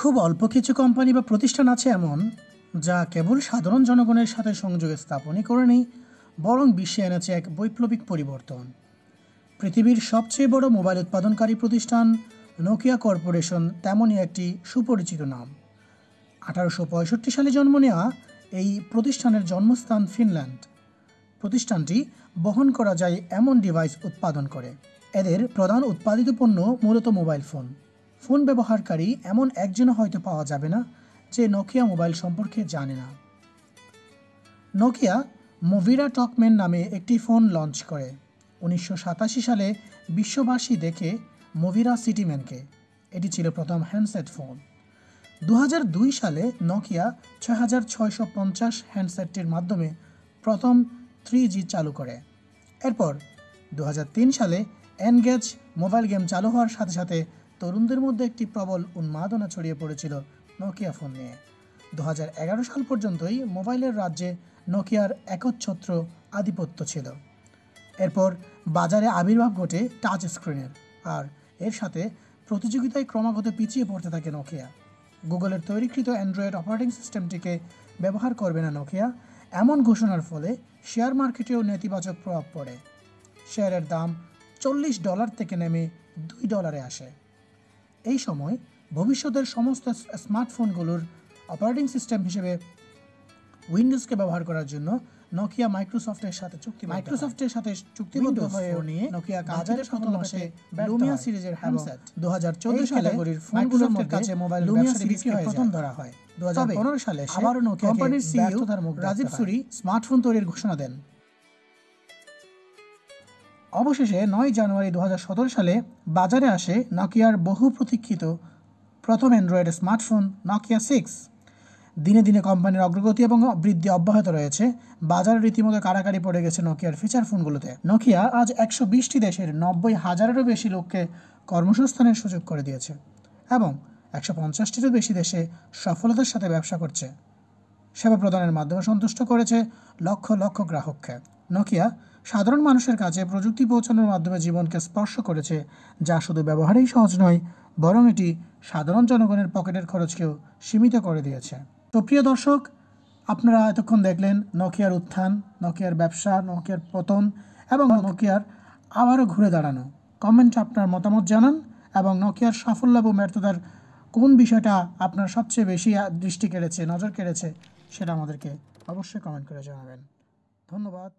খুব অল্প কিছু কোম্পানি বা প্রতিষ্ঠান আছে এমন যা কেবল সাধারণ জনগণের সাথে সংযোগ স্থাপনই করেনি, বরং বিশ্বে এনেছে এক বৈপ্লবিক পরিবর্তন। পৃথিবীর সবচেয়ে বড় মোবাইল উৎপাদনকারী প্রতিষ্ঠান নোকিয়া কর্পোরেশন তেমনই একটি সুপরিচিত নাম। 1865 সালে জন্ম নেওয়া এই প্রতিষ্ঠানের জন্মস্থান ফিনল্যান্ড। প্রতিষ্ঠানটি বহন করা যায় এমন ডিভাইস উৎপাদন করে। এদের প্রধান উৎপাদিত পণ্য মূলত মোবাইল ফোন। ফোন ব্যবহারকারী এমন একজনও হয়তো পাওয়া যাবে না যে নোকিয়া মোবাইল সম্পর্কে জানে না। নোকিয়া মোভিরা টকম্যান নামে একটি ফোন লঞ্চ করে 1987 সালে। বিশ্ববাসী দেখে মোভিরা সিটিম্যানকে। এটি ছিল প্রথম হ্যান্ডসেট ফোন। 2002 সালে নোকিয়া 6650 হ্যান্ডসেটটির মাধ্যমে প্রথম 3G চালু করে। এরপর 2003 সালে এনগেজ মোবাইল গেম চালু হওয়ার সাথে সাথে তরুণদের মধ্যে একটি প্রবল উন্মাদনা ছড়িয়ে পড়েছিল নোকিয়া ফোন নিয়ে। 2011 সাল পর্যন্তই মোবাইলের রাজ্যে নোকিয়ার একচ্ছত্র আধিপত্য ছিল। এরপর বাজারে আবির্ভাব ঘটে টাচ স্ক্রিনের, আর এর সাথে প্রতিযোগিতায় ক্রমাগত পিছিয়ে পড়তে থাকে নোকিয়া। গুগলের তৈরিকৃত অ্যান্ড্রয়েড অপারেটিং সিস্টেমটিকে ব্যবহার করবে না নোকিয়া, এমন ঘোষণার ফলে শেয়ার মার্কেটেও নেতিবাচক প্রভাব পড়ে। শেয়ারের দাম $40 থেকে নেমে $2 আসে। এই সময় ভবিষ্যতের সমস্ত স্মার্টফোনগুলোর অপারেটিং সিস্টেম হিসেবে উইন্ডোজকে ব্যবহার করার জন্য নোকিয়া মাইক্রোসফটের সাথে চুক্তিবদ্ধ হয়ে নিয়ে নোকিয়া বাজারে প্রথম মাসে লুমিয়া সিরিজের হ্যান্ডসেট 2014 সালে ক্যাটাগরির ফোনগুলোর কাছে মোবাইল লুমিয়া সিরিজকে প্রথম ধরা হয়। 2015 সালে আবারও নোকিয়া কোম্পানির সিইও রাজীব সুরি স্মার্টফোন তৈরির ঘোষণা দেন। অবশেষে 9 জানুয়ারি 2017 সালে বাজারে আসে নোকিয়ার বহু প্রতীক্ষিত প্রথম অ্যান্ড্রয়েড স্মার্টফোন নোকিয়া 6। দিনে দিনে কোম্পানির অগ্রগতি এবং বৃদ্ধি অব্যাহত রয়েছে। বাজারে রীতিমতো কাড়াকাড়ি পড়ে গেছে নোকিয়ার ফিচার ফোনগুলোতে। নোকিয়া আজ 120টি দেশের 90,000-এরও বেশি লোককে কর্মসংস্থানের সুযোগ করে দিয়েছে এবং 150টিরও বেশি দেশে সফলতার সাথে ব্যবসা করছে। সেবা প্রদানের মাধ্যমে সন্তুষ্ট করেছে লক্ষ লক্ষ গ্রাহককে। নোকিয়া সাধারণ মানুষের কাছে প্রযুক্তি পৌঁছানোর মাধ্যমে জীবনকে স্পর্শ করেছে, যা শুধু ব্যবহারেই সহজ নয়, বরং এটি সাধারণ জনগণের পকেটের খরচকেও সীমিত করে দিয়েছে। তো প্রিয় দর্শক, আপনারা এতক্ষণ দেখলেন নোকিয়ার উত্থান, নোকিয়ার ব্যবসা, নোকিয়ার পতন এবং নোকিয়ার আবারও ঘুরে দাঁড়ানো। কমেন্টে আপনার মতামত জানান এবং নোকিয়ার সাফল্য এবং ব্যর্থতার কোন বিষয়টা আপনার সবচেয়ে বেশি দৃষ্টি কেড়েছে, নজর কেড়েছে, সেটা আমাদেরকে অবশ্যই কমেন্ট করে জানাবেন। ধন্যবাদ।